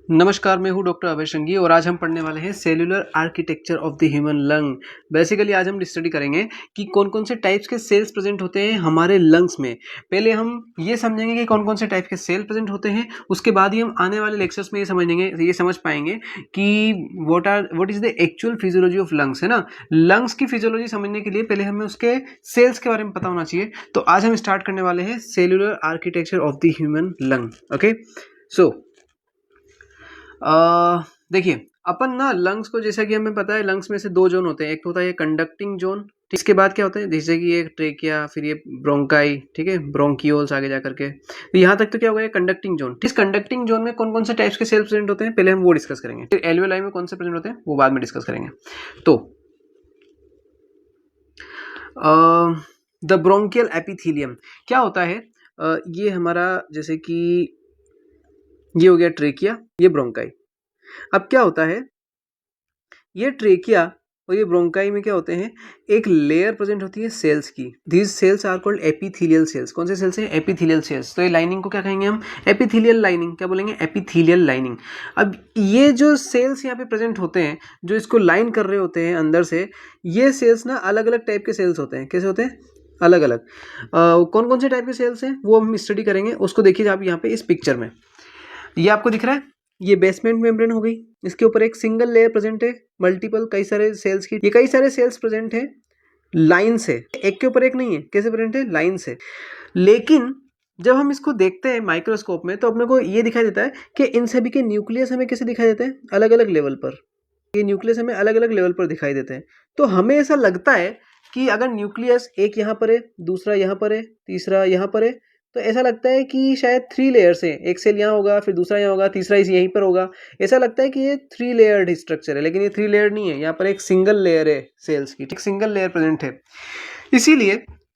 नमस्कार, मैं हूं डॉक्टर अभय संघी और आज हम पढ़ने वाले हैं cellular architecture of the human lung. Basically आज हम स्टडी करेंगे कि कौन कौन से टाइप्स के सेल्स प्रेजेंट होते हैं हमारे लंग्स में। पहले हम ये समझेंगे कि कौन कौन से टाइप के सेल प्रेजेंट होते हैं, उसके बाद ही हम आने वाले लेक्चर्स में ये समझ पाएंगे कि what is the actual physiology of lungs, है ना। लंग्स की फिजियोलॉजी समझने के लिए पहले हमें उसके सेल्स के बारे में पता होना चाहिए। तो आज हम स्टार्ट करने वाले हैं cellular architecture of the human lung. Okay, so देखिए, अपन ना लंग्स को, जैसा कि हमें पता है, लंग्स में से दो जोन होते हैं। एक तो होता है ये कंडक्टिंग जोन, ठीक। इसके बाद क्या होता है, जैसे कि ये ट्रेकिया, फिर ये ब्रोंकाई, ठीक है, ब्रोंकियोल्स आगे जा करके। तो यहाँ तक तो क्या हो गया, कंडक्टिंग जोन। इस कंडक्टिंग जोन में कौन कौन से टाइप्स के सेल प्रेजेंट होते हैं पहले हम वो डिस्कस करेंगे। फिर एल्वियोलाई में कौन से प्रेजेंट होते हैं वो बाद में डिस्कस करेंगे। तो द ब्रोंकियल एपिथेलियम क्या होता है, ये हमारा, जैसे कि ये हो गया ट्रेकिया, ये ब्रोंकाई। अब क्या होता है, ये ट्रेकिया और ये ब्रोंकाई में क्या होते हैं, एक लेयर प्रेजेंट होती है सेल्स की। These cells are called epithelial cells. कौन से सेल्स हैं, एपिथेलियल सेल्स। तो ये लाइनिंग को क्या कहेंगे हम, एपिथेलियल लाइनिंग। क्या बोलेंगे, एपिथेलियल लाइनिंग। अब ये जो सेल्स यहाँ पे प्रेजेंट होते हैं, जो इसको लाइन कर रहे होते हैं अंदर से, ये सेल्स ना अलग अलग टाइप के सेल्स होते हैं। कैसे होते हैं, अलग अलग। कौन कौन से टाइप के सेल्स हैं वो हम स्टडी करेंगे। उसको देखिए आप यहाँ पे इस पिक्चर में, ये आपको दिख रहा है, ये बेसमेंट मेम्ब्रेन हो गई। इसके ऊपर एक सिंगल लेयर प्रेजेंट है, मल्टीपल कई सारे सेल्स की। ये कई सारे सेल्स प्रेजेंट है लाइन से, एक के ऊपर एक नहीं है। कैसे प्रेजेंट है, लाइन से। लेकिन जब हम इसको देखते हैं माइक्रोस्कोप में तो अपने को ये दिखाई देता है कि इन सभी के न्यूक्लियस हमें कैसे दिखाई देते हैं, अलग अलग लेवल पर। ये न्यूक्लियस हमें अलग अलग लेवल पर दिखाई देते हैं। तो हमें ऐसा लगता है कि अगर न्यूक्लियस एक यहाँ पर है, दूसरा यहाँ पर है, तीसरा यहाँ पर है, तो ऐसा लगता है कि शायद 3 लेयर्स हैं। एक सेल यहाँ होगा, फिर दूसरा यहाँ होगा, तीसरा इस यहीं पर होगा। ऐसा लगता है कि ये 3 लेयर्ड स्ट्रक्चर है, लेकिन ये 3 लेयर्ड नहीं है। यहाँ पर एक सिंगल लेयर है सेल्स की, एक सिंगल लेयर प्रेजेंट है। इसीलिए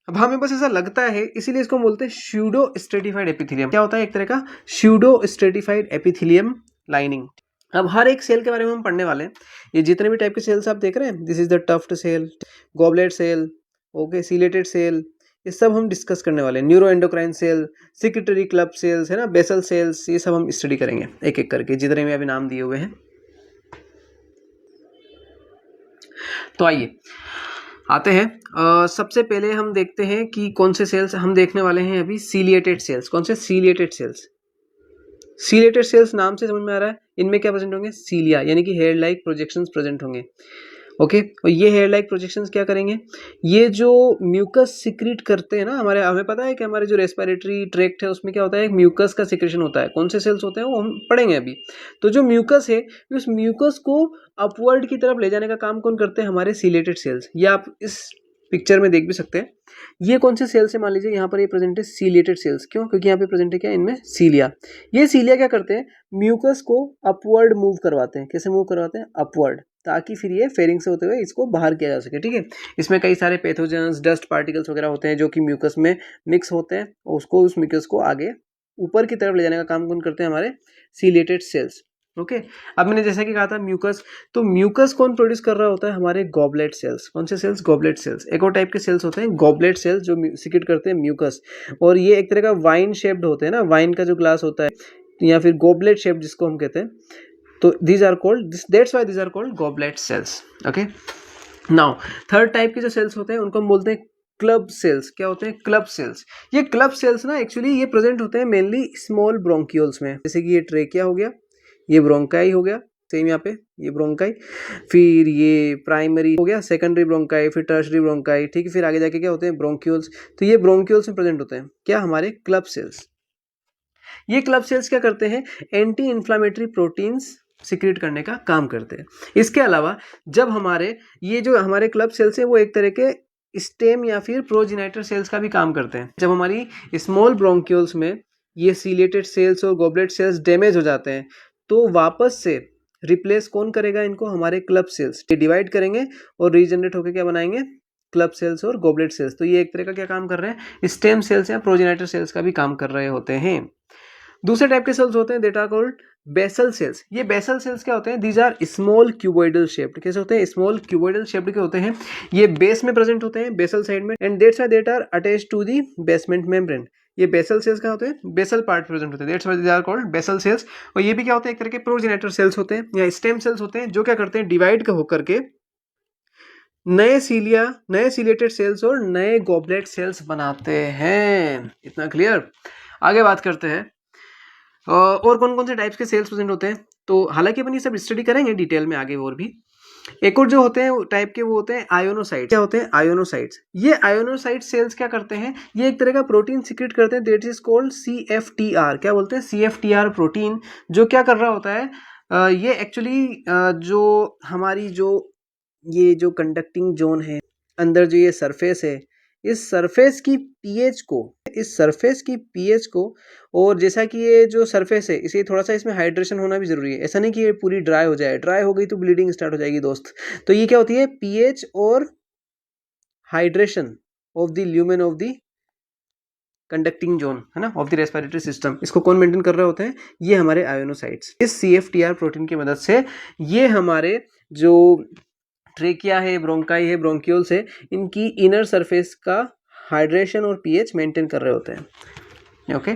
अब हमें बस ऐसा लगता है, इसीलिए इसको बोलते हैं स्यूडो स्ट्रेटिफाइड एपिथेलियम। क्या होता है, एक तरह का स्यूडो स्ट्रेटिफाइड एपिथेलियम लाइनिंग। अब हर एक सेल के बारे में हम पढ़ने वाले हैं। ये जितने भी टाइप के सेल्स आप देख रहे हैं, this is the tuft cell, goblet cell, okay, ciliated cell, ये सब हम डिस्कस करने वाले हैं। Neuroendocrine cell, secretory club cells, है ना, बेसल सेल्स, ये सब हम स्टडी करेंगे एक एक करके, जितने भी अभी नाम दिए हुए हैं। तो आइए आते हैं, सबसे पहले हम देखते हैं कि कौन से सेल्स हम देखने वाले हैं अभी। Ciliated cells. कौन से, सीलिएटेड सेल्स। सीलिएटेड सेल्स नाम से समझ में आ रहा है, इनमें क्या प्रेजेंट होंगे, सीलिया, यानी कि हेयर लाइक प्रोजेक्शंस प्रेजेंट होंगे। ओके, और ये हेयर लाइक प्रोजेक्शंस क्या करेंगे, ये जो म्यूकस सिक्रीट करते हैं ना, हमें पता है कि हमारे जो रेस्पिरेटरी ट्रैक्ट है उसमें क्या होता है, एक म्यूकस का सिक्रेशन होता है। कौन से सेल्स होते हैं वो हम पढ़ेंगे अभी। तो जो म्यूकस है, उस म्यूकस को अपवर्ड की तरफ ले जाने का काम कौन करते हैं, हमारे सीलेटेड सेल्स। ये आप इस पिक्चर में देख भी सकते हैं। ये कौन से सेल्स है, मान लीजिए यहाँ पर ये प्रेजेंट है सीलिएटेड सेल्स। क्यों, क्योंकि यहाँ पे प्रेजेंट है क्या, इनमें सीलिया। ये सीलिया क्या करते हैं, म्यूकस को अपवर्ड मूव करवाते हैं। कैसे मूव करवाते हैं, अपवर्ड, ताकि फिर ये फेरिंग से होते हुए इसको बाहर किया जा सके, ठीक है। इसमें कई सारे पैथोजेंस, डस्ट पार्टिकल्स वगैरह होते हैं जो कि म्यूकस में मिक्स होते हैं, उसको, उस म्यूकस को आगे ऊपर की तरफ ले जाने का काम कौन करते हैं, हमारे सीलिएटेड सेल्स। ओके, अब मैंने जैसा कि कहा था म्यूकस, तो म्यूकस कौन प्रोड्यूस कर रहा होता है, हमारे गॉबलेट सेल्स। कौन से सेल्स, गॉबलेट सेल्स। एक और टाइप के सेल्स होते हैं गॉबलेट सेल्स, जो सिक्रेट करते हैं म्यूकस। और ये एक तरह का वाइन शेप्ड होते हैं ना, वाइन का जो ग्लास होता है, या फिर गॉबलेट शेप जिसको हम कहते हैं। तो these are called, that's why these are called goblet cells. Okay, now third type के जो सेल्स होते हैं उनको हम बोलते हैं क्लब सेल्स। क्या होते हैं, क्लब सेल्स। ये क्लब सेल्स ना एक्चुअली ये प्रेजेंट होते हैं मेनली स्मॉल ब्रोंक्यूल्स में। जैसे कि ये ट्रेकिया हो गया, ये ब्रोंकाई हो गया, सेम यहाँ पे ये ब्रोंकाई, फिर ये प्राइमरी हो गया, सेकेंडरी ब्रोंकाई, फिर टर्शरी ब्रोंकाई, ठीक है। फिर आगे जाके क्या होते हैं, ब्रोंक्यूल्स। तो ये ब्रोंक्यूल्स में प्रेजेंट होते हैं क्या, हमारे क्लब सेल्स। ये क्लब सेल्स क्या करते हैं, एंटी इन्फ्लामेटरी प्रोटीन्स सिक्रेट करने का काम करते हैं। इसके अलावा जब हमारे ये जो हमारे क्लब सेल्स हैं वो एक तरह के स्टेम या फिर प्रोजेनिटर सेल्स का भी काम करते हैं। जब हमारी स्मॉल ब्रोंक्यूल्स में ये सीलेटेड सेल्स और गॉबलेट सेल्स डैमेज हो जाते हैं, तो वापस से रिप्लेस कौन करेगा इनको, हमारे क्लब सेल्स। ये डिवाइड करेंगे और रीजनरेट होकर क्या बनाएंगे, क्लब सेल्स और गॉबलेट सेल्स। तो ये एक तरह का क्या काम कर रहे हैं, स्टेम सेल्स या प्रोजेनिटर सेल्स का भी काम कर रहे होते हैं। दूसरे टाइप के सेल्स होते हैं, that are called basal cells. ये बेसल सेल्स क्या होते हैं, these are small cuboidal shaped. कैसे होते हैं, स्मॉल क्यूबॉइडल शेप्ड के होते हैं। ये बेस में प्रेजेंट होते हैं, बेसल साइड में, and that's why that are attached to the basement membrane. ये बेसल सेल्स क्या होते हैं, बेसल पार्ट प्रेजेंट होते हैं, that's why they are called basal cells. और ये भी क्या होते हैं, एक तरह के प्रोजेनेटर सेल्स होते हैं या स्टेम सेल्स होते हैं, जो क्या करते हैं, डिवाइड होकर के नए सीलिएटेड सेल्स और नए गॉबलेट सेल्स बनाते हैं। इतना क्लियर। आगे बात करते हैं और कौन कौन से टाइप्स के सेल्स प्रेजेंट होते हैं। तो हालांकि अपन ये सब स्टडी करेंगे डिटेल में आगे और भी। एक और जो होते हैं टाइप के वो होते हैं आयोनोसाइट्स। क्या होते हैं, आयोनोसाइट्स। ये आयोनोसाइट सेल्स क्या करते हैं, ये एक तरह का प्रोटीन सीक्रेट करते हैं, दैट इज कॉल्ड CFTR। क्या बोलते हैं, CFTR प्रोटीन, जो क्या कर रहा होता है, ये एक्चुअली जो हमारी ये जो कंडक्टिंग जोन है, अंदर जो ये सरफेस है, इस सरफेस की पीएच को और जैसा कि ये जो सरफेस है, इसे थोड़ा सा इसमें हाइड्रेशन होना भी जरूरी है। ऐसा नहीं कि ये पूरी ड्राई हो जाए, ड्राई हो गई तो ब्लीडिंग स्टार्ट हो जाएगी दोस्त। तो ये क्या होती है, पीएच और hydration of the lumen of the conducting zone, है ना, ऑफ द रेस्पिरेटरी सिस्टम। इसको कौन मेंटेन कर रहे होते हैं, ये हमारे आयोनोसाइट्स। इस CFTR प्रोटीन की मदद से ये हमारे जो ट्रेकिया है, ब्रोंकाई है, ब्रोंक्यूल्स है, इनकी इनर सरफेस का हाइड्रेशन और पीएच मेंटेन कर रहे होते हैं। ओके।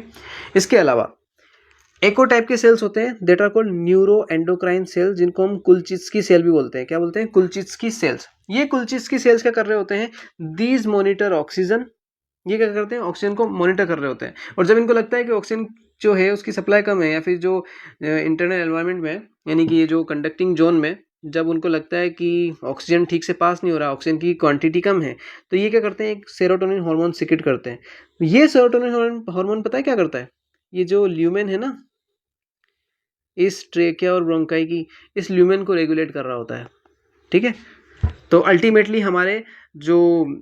इसके अलावा एक और टाइप के सेल्स होते हैं, that are called neuroendocrine cells, जिनको हम कुलचित्स्की सेल भी बोलते हैं। क्या बोलते हैं, कुलचित्स्की सेल्स। ये कुलचित्स्की सेल्स क्या कर रहे होते हैं, दीज मॉनिटर ऑक्सीजन। ये क्या करते हैं, ऑक्सीजन को मॉनिटर कर रहे होते हैं। और जब इनको लगता है कि ऑक्सीजन जो है उसकी सप्लाई कम है, या फिर जो इंटरनल एनवायरनमेंट में, यानी कि ये जो कंडक्टिंग जोन में, जब उनको लगता है कि ऑक्सीजन ठीक से पास नहीं हो रहा, ऑक्सीजन की क्वांटिटी कम है, तो ये क्या करते हैं, एक सेरोटोनिन हार्मोन सीक्रेट करते हैं। ये सेरोटोनिन हार्मोन पता है क्या करता है, ये जो ल्यूमेन है ना, इस ट्रेकिया और ब्रोंकाई की, इस ल्यूमेन को रेगुलेट कर रहा होता है। ठीक है। तो अल्टीमेटली हमारे जो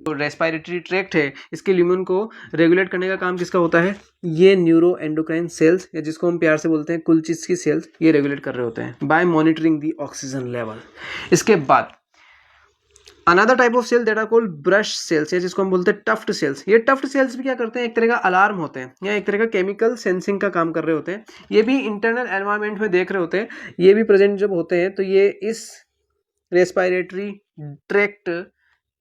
रेस्पिरेटरी ट्रैक्ट है, इसके ल्यूमेन को रेगुलेट करने का काम किसका होता है, ये न्यूरो एंडोक्राइन सेल्स, या जिसको हम प्यार से बोलते हैं कुलचित्स्की सेल्स, ये रेगुलेट कर रहे होते हैं by monitoring the oxygen level. इसके बाद another type of cell that are called brush cells, या जिसको हम बोलते हैं टफ्ट सेल्स। ये टफ्ट सेल्स भी क्या करते हैं, एक तरह का अलार्म होते हैं, या एक तरह का केमिकल सेंसिंग का काम कर रहे होते हैं। ये भी इंटरनल एनवायरनमेंट में देख रहे होते हैं। ये भी प्रेजेंट जब होते हैं तो ये इस रेस्पिरेटरी ट्रैक्ट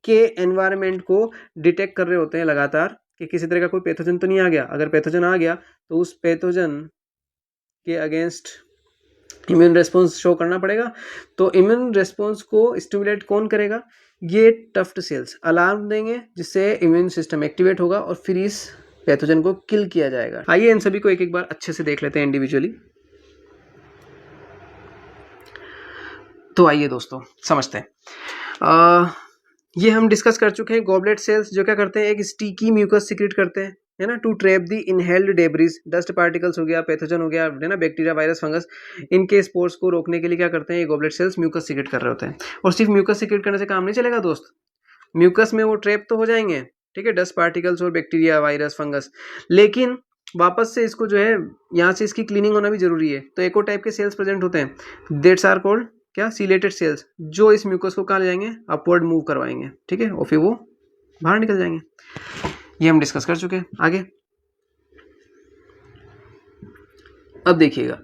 के एनवायरनमेंट को डिटेक्ट कर रहे होते हैं लगातार, कि किसी तरह का कोई पैथोजन तो नहीं आ गया। अगर पैथोजन आ गया तो उस पैथोजन के अगेंस्ट इम्यून रेस्पॉन्स शो करना पड़ेगा। तो इम्यून रेस्पॉन्स को स्टिमुलेट कौन करेगा, ये टफ्ट सेल्स अलार्म देंगे, जिससे इम्यून सिस्टम एक्टिवेट होगा और फिर इस पैथोजन को किल किया जाएगा। आइए इन सभी को एक एक बार अच्छे से देख लेते हैं इंडिविजुअली। तो आइए दोस्तों समझते हैं। ये हम डिस्कस कर चुके हैं गॉबलेट सेल्स, जो क्या करते हैं, एक स्टिकी म्यूकस सीक्रेट करते हैं, है ना, to trap the inhaled debris, dust particles हो गया, पैथोजन हो गया, है ना, बैक्टीरिया, वायरस, फंगस, इनके स्पोर्स को रोकने के लिए क्या करते हैं, ये गॉबलेट सेल्स म्यूकस सीक्रेट कर रहे होते हैं। और सिर्फ म्यूकस सीक्रेट करने से काम नहीं चलेगा दोस्त, म्यूकस में वो ट्रैप तो हो जाएंगे, ठीक है, डस्ट पार्टिकल्स और बैक्टीरिया, वायरस, फंगस, लेकिन वापस से इसको जो है यहाँ से इसकी क्लीनिंग होना भी जरूरी है। तो एक और टाइप के सेल्स प्रेजेंट होते हैं, दैट्स आर कॉल्ड क्या, सीलेटेड सेल्स, जो इस म्यूकस को कहाँ ले जाएंगे, अपवर्ड मूव करवाएंगे, ठीक है, और फिर वो बाहर निकल जाएंगे। ये हम डिस्कस कर चुके हैं। आगे अब देखिएगा,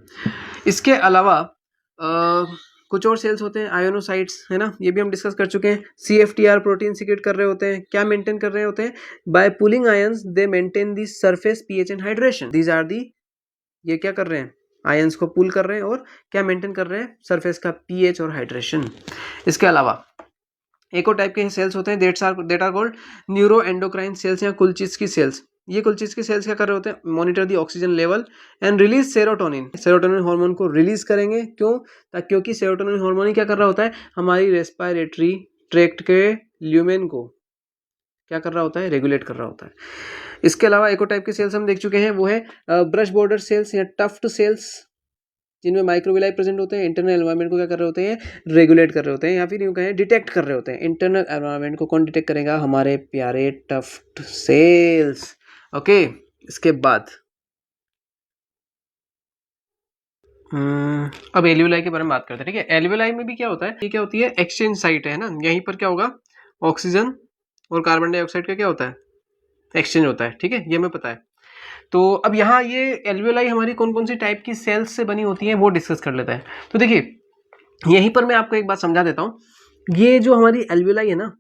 इसके अलावा कुछ और सेल्स होते हैं, आयोनोसाइट्स, है ना, ये भी हम डिस्कस कर चुके हैं। CFTR प्रोटीन सीक्रेट कर रहे होते हैं, क्या मेंटेन कर रहे होते हैं, by pulling ions they maintain the surface pH and hydration. These are the, ये क्या कर रहे हैं, आयंस को पुल कर रहे हैं और क्या मेंटेन कर रहे हैं, सरफेस का पीएच और हाइड्रेशन। इसके अलावा एक और टाइप के सेल्स होते हैं, that are called neuroendocrine cells या कुलचित्स्की सेल्स। ये कुलचित्स्की सेल्स क्या कर रहे होते हैं, monitor the oxygen level and release serotonin, serotonin hormone को रिलीज करेंगे। क्यों, क्योंकि सेरोटोनिन हार्मोन ही क्या कर रहा होता है, हमारी रेस्पिरेटरी ट्रैक्ट के ल्यूमेन को क्या कर रहा होता है, रेगुलेट कर रहा होता है। इसके अलावा एक और टाइप के सेल्स हम देख चुके हैं, वो है ब्रश बॉर्डर सेल्स या टफ्ट सेल्स, जिनमें माइक्रोविलाई प्रेजेंट होते हैं, इंटरनल एनवायरनमेंट को क्या कर रहे होते हैं, रेगुलेट कर रहे होते हैं, या फिर यूं कहें डिटेक्ट कर रहे होते हैं। इंटरनल एनवायरनमेंट को कौन डिटेक्ट करेगा, हमारे प्यारे टफ्ट सेल्स। ओके। इसके बाद अब एल्वियोलाई के बारे में बात करते हैं, ठीक है। एल्वियोलाई में भी क्या होता है, ये क्या होती है, एक्सचेंज साइट है ना, यहीं पर क्या होगा, ऑक्सीजन और कार्बन डाइऑक्साइड का क्या होता है, एक्सचेंज होता है, ठीक है, ये हमें पता है। तो अब यहाँ ये एल्वियोलाई हमारी कौन कौन सी टाइप की सेल्स से बनी होती है वो डिस्कस कर लेते हैं। तो देखिए यहीं पर मैं आपको एक बात समझा देता हूँ। ये जो हमारी एल्वियोलाई है ना,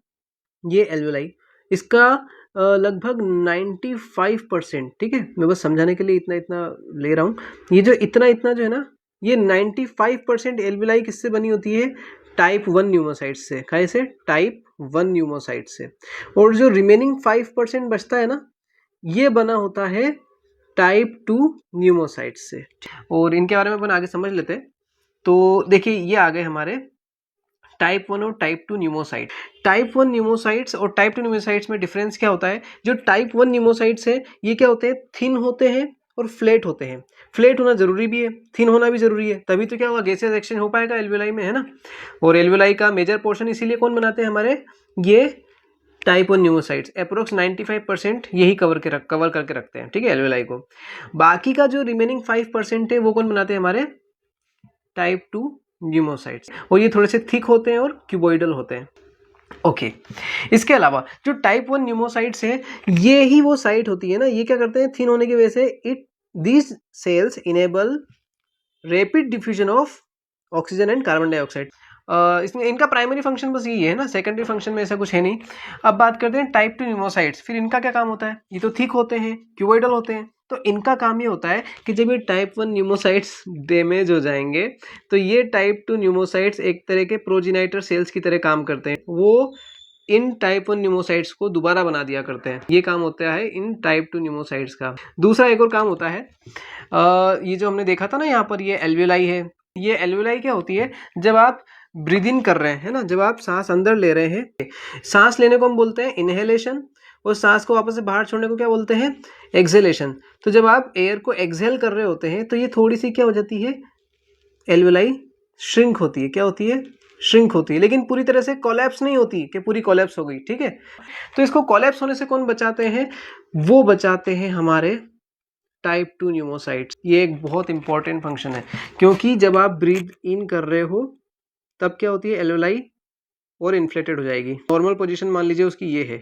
ये एल्वियोलाई, इसका लगभग 95%, ठीक है, मैं बस समझाने के लिए इतना इतना ले रहा हूँ। ये जो इतना इतना जो है ना, ये 95% एल्विलाई किससे बनी होती है? टाइप 1 न्यूमोसाइट्स से। कैसे? टाइप 1 न्यूमोसाइट से। और जो रिमेनिंग 5% बचता है ना, ये बना होता है टाइप 2 न्यूमोसाइट से। और इनके बारे में अपन आगे समझ लेते हैं। तो देखिए, ये आ गए हमारे टाइप 1 और टाइप 2 न्यूमोसाइट। टाइप 1 न्यूमोसाइट्स और टाइप 2 न्यूमोसाइट्स में डिफरेंस क्या होता है? जो टाइप 1 न्यूमोसाइट्स है, ये क्या होते हैं? थिन होते हैं और फ्लैट होते हैं। फ्लैट होना जरूरी भी है, थिन होना भी जरूरी है, तभी तो क्या होगा, गैसियस एक्सचेंज हो पाएगा एल्विलाई में, है ना। और एल्विलाई का मेजर पोर्शन इसीलिए कौन बनाते हैं हमारे? ये टाइप 1 न्यूमोसाइट्स। अप्रोक्स 95% यही कवर करके रखते हैं, ठीक है, एल्विलाई को। बाकी का जो रिमेनिंग 5% है, वो कौन बनाते हैं हमारे? Type 2 pneumocytes. और ये थोड़े से थिक होते हैं और क्यूबॉइडल होते हैं। ओके, इसके अलावा जो टाइप 1 न्यूमोसाइट्स है, ये ही वो साइट होती है ना, ये क्या करते हैं? थिन होने की वजह से these cells enable rapid diffusion of oxygen and carbon dioxide. इसमें इनका प्राइमरी फंक्शन बस यही है ना, सेकेंडरी फंक्शन में ऐसा कुछ है नहीं। अब बात करते हैं टाइप 2 न्यूमोसाइट्स। फिर इनका क्या काम होता है? ये तो थिक होते हैं, क्यूबॉइडल होते हैं, तो इनका काम ये होता है कि जब ये टाइप 1 न्यूमोसाइट्स डैमेज हो जाएंगे, तो ये टाइप 2 न्यूमोसाइट्स एक तरह के प्रोजेनाइटर सेल्स की तरह काम करते हैं। वो इन टाइप 1 न्यूमोसाइट्स को दोबारा बना दिया करते हैं। ये काम होता है इन टाइप 2 न्यूमोसाइट्स का। दूसरा एक और काम होता है, ये जो हमने देखा था ना, यहाँ पर ये एल्विलाई है। ये एल्विलाई क्या होती है? जब आप ब्रीद इन कर रहे हैं ना, जब आप सांस अंदर ले रहे हैं, सांस लेने को हम बोलते हैं इनहेलेशन, और सांस को वापस से बाहर छोड़ने को क्या बोलते हैं? एक्सहेलेशन। तो जब आप एयर को एक्सहेल कर रहे होते हैं, तो ये थोड़ी सी क्या हो जाती है? एल्विलाई श्रिंक होती है। क्या होती है? श्रिंक होती है, लेकिन पूरी तरह से कोलैप्स नहीं होती कि पूरी कोलैप्स हो गई, ठीक है। तो इसको कोलैप्स होने से कौन बचाते हैं? वो बचाते हैं हमारे टाइप 2 न्यूमोसाइट्स। ये एक बहुत इंपॉर्टेंट फंक्शन है, क्योंकि जब आप ब्रीद इन कर रहे हो, तब क्या होती है? एल्विलाई और इन्फ्लेटेड हो जाएगी। नॉर्मल पोजीशन मान लीजिए उसकी ये है,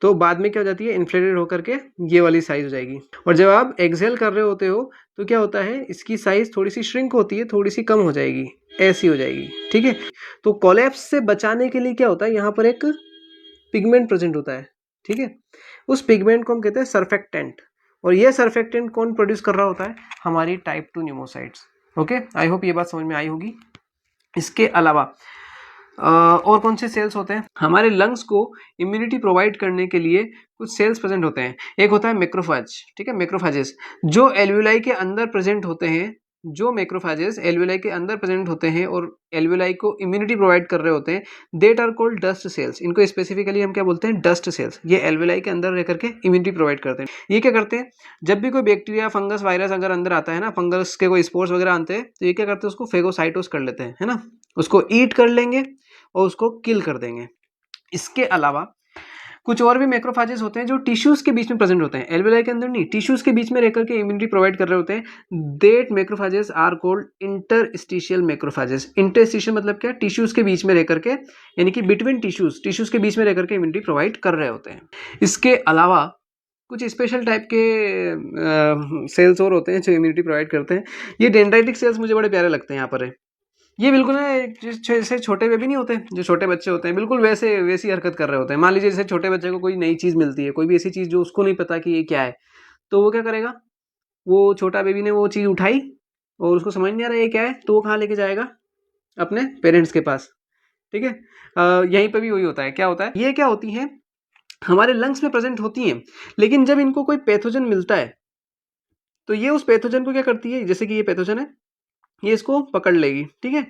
तो बाद में क्या हो जाती है? इन्फ्लेटेड होकर के ये वाली साइज हो जाएगी। और जब आप एक्सहेल कर रहे होते हो, तो क्या होता है? इसकी साइज थोड़ी सी श्रिंक होती है, थोड़ी सी कम हो जाएगी, ऐसी हो जाएगी, ठीक है। तो कोलैप्स से बचाने के लिए क्या होता है? यहाँ पर एक पिगमेंट प्रेजेंट होता है, ठीक है। उस पिगमेंट को हम कहते हैं सरफेक्टेंट। और ये सरफेक्टेंट कौन प्रोड्यूस कर रहा होता है? हमारी type 2 pneumocytes. Okay, I hope ये बात समझ में आई होगी। इसके अलावा और कौन से सेल्स होते हैं? हमारे लंग्स को इम्यूनिटी प्रोवाइड करने के लिए कुछ सेल्स प्रेजेंट होते हैं। एक होता है मैक्रोफेज, ठीक है, मैक्रोफेजेस, जो एल्विलाई के अंदर प्रेजेंट होते हैं। जो मैक्रोफेजेस एल्विलाई के अंदर प्रेजेंट होते हैं और एल्विलाई को इम्यूनिटी प्रोवाइड कर रहे होते हैं, that are called dust cells. इनको स्पेसिफिकली हम क्या बोलते हैं? Dust sales. ये एल्विलाई के अंदर रह करके इम्यूनिटी प्रोवाइड करते हैं। ये क्या करते हैं? जब भी कोई बैक्टीरिया, फंगस, वायरस अगर अंदर आता है ना, फंगस के कोई स्पोर्स वगैरह आते हैं, तो ये क्या करते हैं? उसको फेगोसाइटोस कर लेते हैं, है ना, उसको ईट कर लेंगे और उसको किल कर देंगे। इसके अलावा कुछ और भी मैक्रोफेजेस होते हैं जो टिश्यूज के बीच में प्रेजेंट होते हैं, एल्विलाई के अंदर नहीं, टिश्यूज के बीच में रहकर के इम्यूनिटी प्रोवाइड कर रहे होते हैं। That macrophages are called interstitial macrophages. Interstitial मतलब क्या? टिश्यूज के बीच में रहकर के, यानी कि बिटवीन टिश्यूज के बीच में रहकर के इम्यूनिटी प्रोवाइड कर रहे होते हैं। इसके अलावा कुछ स्पेशल टाइप के सेल्स और होते हैं जो इम्यूनिटी प्रोवाइड करते हैं। ये डेंड्राइटिक सेल्स मुझे बड़े प्यारे लगते हैं यहाँ पर है। ये बिल्कुल ना जैसे छोटे बेबी नहीं होते, जो छोटे बच्चे होते हैं, बिल्कुल वैसी हरकत कर रहे होते हैं। मान लीजिए जैसे छोटे बच्चे को कोई नई चीज़ मिलती है, कोई भी ऐसी चीज़ जो उसको नहीं पता कि ये क्या है, तो वो क्या करेगा? वो छोटा बेबी ने वो चीज़ उठाई और उसको समझ नहीं आ रहा है ये क्या है, तो वो कहाँ लेके जाएगा? अपने पेरेंट्स के पास, ठीक है। यहीं पर भी वही होता है। क्या होता है? ये क्या होती है? हमारे लंग्स में प्रेजेंट होती हैं, लेकिन जब इनको कोई पैथोजन मिलता है, तो ये उस पैथोजन को क्या करती है? जैसे कि ये पैथोजन है, ये इसको पकड़ लेगी, ठीक है।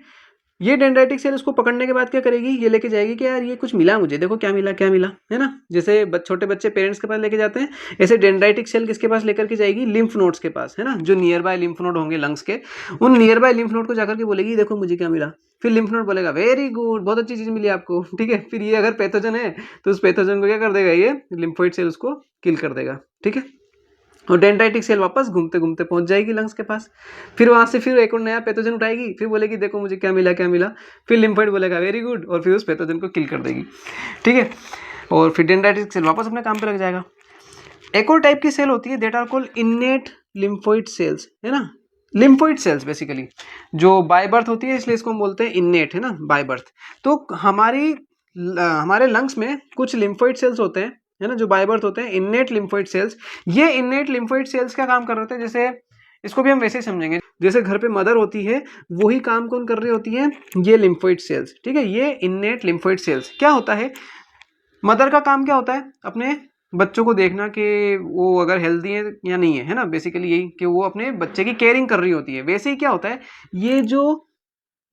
ये डेंड्राइटिक सेल इसको पकड़ने के बाद क्या करेगी? ये लेके जाएगी कि यार ये कुछ मिला मुझे, देखो क्या मिला क्या मिला, है ना। जैसे छोटे बच्चे पेरेंट्स के पास लेके जाते हैं, ऐसे डेंड्राइटिक सेल किसके पास लेकर के जाएगी? लिम्फ नोड्स के पास, है ना, जो नियर बाय लिम्फ नोड होंगे लंग्स के, उन नियर बाय लिम्फ नोड को जाकर के बोलेगी देखो मुझे क्या मिला। फिर लिम्फ नोड बोलेगा वेरी गुड, बहुत अच्छी चीज मिली आपको, ठीक है। फिर ये अगर पैथोजन है तो उस पैथोजन को क्या कर देगा? ये लिम्फोइड सेल उसको किल कर देगा, ठीक है। और डेंड्राइटिक सेल वापस घूमते घूमते पहुंच जाएगी लंग्स के पास। फिर वहां से फिर एक और नया पैथोजन उठाएगी, फिर बोलेगी देखो मुझे क्या मिला क्या मिला। फिर लिम्फोइड बोलेगा वेरी गुड, और फिर उस पैथोजन को किल कर देगी, ठीक है। और फिर डेंड्राइटिक सेल वापस अपने काम पे लग जाएगा। एक और टाइप की सेल होती है, that are called innate lymphoid cells, है ना। लिम्फोइड सेल्स बेसिकली जो बाय बर्थ होती है, इसलिए इसको हम बोलते हैं इनेट, है ना, बाय बर्थ। तो हमारे लंग्स में कुछ लिम्फोइड सेल्स होते हैं, है ना, जो बाय बर्थ होते हैं इन्नेट लिम्फोइड सेल्स, ये इन्नेट लिम्फोइड सेल्स क्या काम कर रहे होते हैं, जैसे इसको भी हम वैसे ही समझेंगे, जैसे घर पे मदर होती है वही काम कौन कर रही होती है, ये लिम्फोइड सेल्स, ठीक है। ये इन्नेट लिम्फोइड सेल्स क्या होता है, मदर का काम क्या होता है, अपने बच्चों को देखना कि वो अगर हेल्दी है या नहीं है ना, बेसिकली यही कि वो अपने बच्चे की केयरिंग कर रही होती है। वैसे ही क्या होता है, ये जो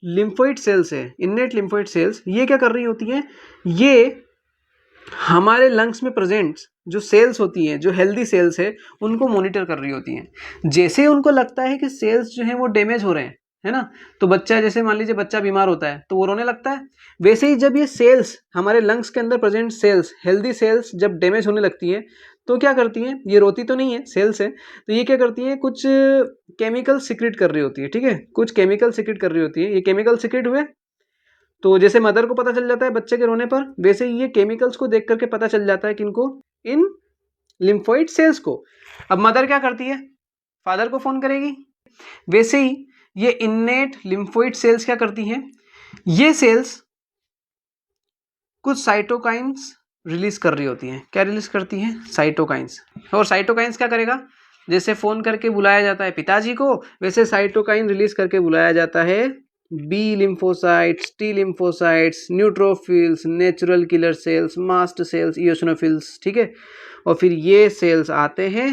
लिम्फोइड सेल्स है, इन्नेट लिम्फोइड सेल्स, ये क्या कर रही होती हैं, ये हमारे लंग्स में प्रेजेंट जो सेल्स होती हैं, जो हेल्दी सेल्स है, उनको मॉनिटर कर रही होती हैं। जैसे उनको लगता है कि सेल्स जो हैं वो डैमेज हो रहे हैं, है ना, तो बच्चा, जैसे मान लीजिए बच्चा बीमार होता है तो वो रोने लगता है, वैसे ही जब ये सेल्स, हमारे लंग्स के अंदर प्रेजेंट सेल्स, हेल्दी सेल्स जब डैमेज होने लगती है तो क्या करती हैं, ये रोती तो नहीं है, सेल्स है, तो ये क्या करती है, कुछ केमिकल सिक्रेट कर रही होती है, ठीक है, कुछ केमिकल सिक्रेट कर रही होती है। ये केमिकल सिक्रेट हुए तो जैसे मदर को पता चल जाता है बच्चे के रोने पर, वैसे ही ये केमिकल्स को देख करके पता चल जाता है किनको, इन लिम्फोइड सेल्स को। अब मदर क्या करती है, फादर को फोन करेगी, वैसे ही ये इन्नेट लिम्फोइड सेल्स क्या करती हैं, ये सेल्स कुछ साइटोकाइंस रिलीज कर रही होती हैं। क्या रिलीज करती हैं, साइटोकाइंस। और साइटोकाइंस क्या करेगा, जैसे फोन करके बुलाया जाता है पिताजी को, वैसे साइटोकाइन रिलीज करके बुलाया जाता है B lymphocytes, T lymphocytes, neutrophils, natural killer cells, mast cells, eosinophils, ठीक है। और फिर ये सेल्स आते हैं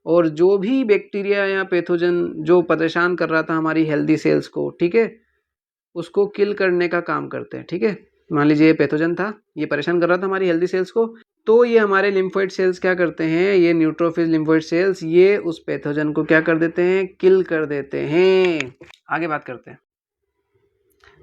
और जो भी बैक्टीरिया या पैथोजन जो परेशान कर रहा था हमारी हेल्दी सेल्स को, ठीक है, उसको किल करने का काम करते हैं, ठीक है। मान लीजिए ये पैथोजन था, ये परेशान कर रहा था हमारी हेल्दी सेल्स को, तो ये हमारे लिम्फोइड सेल्स क्या करते हैं, ये न्यूट्रोफिल लिम्फोइड सेल्स, ये उस पैथोजन को क्या कर देते हैं, किल कर देते हैं। आगे बात करते हैं।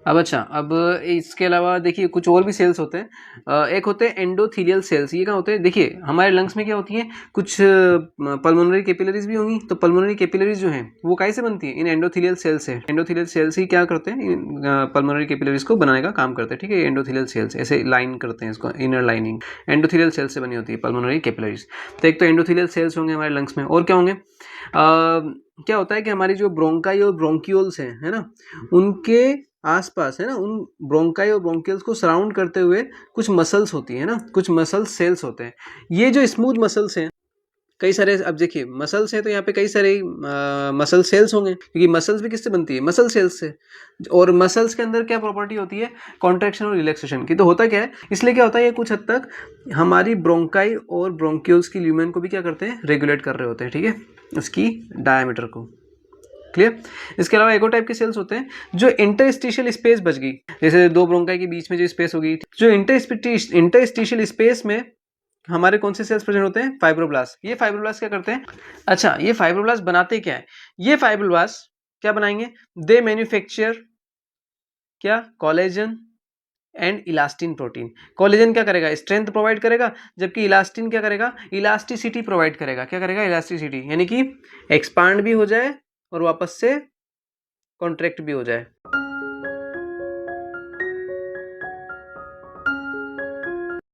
अब अच्छा, अब इसके अलावा देखिए कुछ और भी सेल्स होते हैं। एक होते हैं एंडोथीलियल सेल्स। ये क्या होते हैं, देखिए हमारे लंग्स में क्या होती हैं, कुछ पल्मोनरी कैपिलरीज भी होंगी, तो पल्मोनरी कैपिलरीज जो हैं वो कैसे बनती हैं, इन एंडोथीलियल सेल्स से। एंडोथीलियल सेल्स ही क्या करते हैं, पल्मोनरी कैपिलरीज को बनाने का काम करते हैं, ठीक है। एंडोथीलियल सेल्स ऐसे लाइन करते हैं इसको, इनर लाइनिंग एंडोथीलियल सेल्स से बनी होती है पल्मोनरी कैपिलरीज। तो एक तो एंडोथीलियल सेल्स होंगे हमारे लंग्स में, और क्या होंगे, क्या होता है कि हमारी जो ब्रोंकाई और ब्रोंक्यूल्स हैं, है ना, उनके आसपास, है ना, उन ब्रोंकाई और ब्रोंकियल्स को सराउंड करते हुए कुछ मसल्स होती है ना, कुछ मसल सेल्स होते हैं। ये जो स्मूथ मसल्स हैं, कई सारे, अब देखिए मसल्स हैं तो यहाँ पे कई सारे मसल सेल्स होंगे, क्योंकि मसल्स भी किससे बनती है, मसल सेल्स से। और मसल्स के अंदर क्या प्रॉपर्टी होती है, कॉन्ट्रैक्शन और रिलैक्सेशन की। तो होता क्या है, इसलिए क्या होता है, ये कुछ हद तक हमारी ब्रोंकाई और ब्रोंक्यूल्स की ल्यूमेन को भी क्या करते हैं, रेगुलेट कर रहे होते हैं, ठीक है, उसकी डायमीटर को। क्लियर। इसके अलावा एक और टाइप के सेल्स होते हैं जो इंटरस्टिशियल स्पेस बच गई, जैसे दो ब्रोंकाई के बीच में जो स्पेस होगी, जो इंटरस्टिशियल स्पेस में हमारे कौन से सेल्स प्रेजेंट होते हैं, फाइब्रोब्लास्ट। ये फाइब्रोब्लास्ट क्या करते हैं, अच्छा ये फाइब्रोब्लास्ट बनाते क्या है, ये फाइब्रोब्लास्ट क्या बनाएंगे, दे मैन्युफैक्चर क्या, collagen and elastin protein. Collagen क्या करेगा, स्ट्रेंथ प्रोवाइड करेगा, जबकि इलास्टिन क्या करेगा, इलास्टिसिटी प्रोवाइड करेगा। क्या करेगा, इलास्टिसिटी, यानी कि एक्सपांड भी हो जाए और वापस से कॉन्ट्रैक्ट भी हो जाए,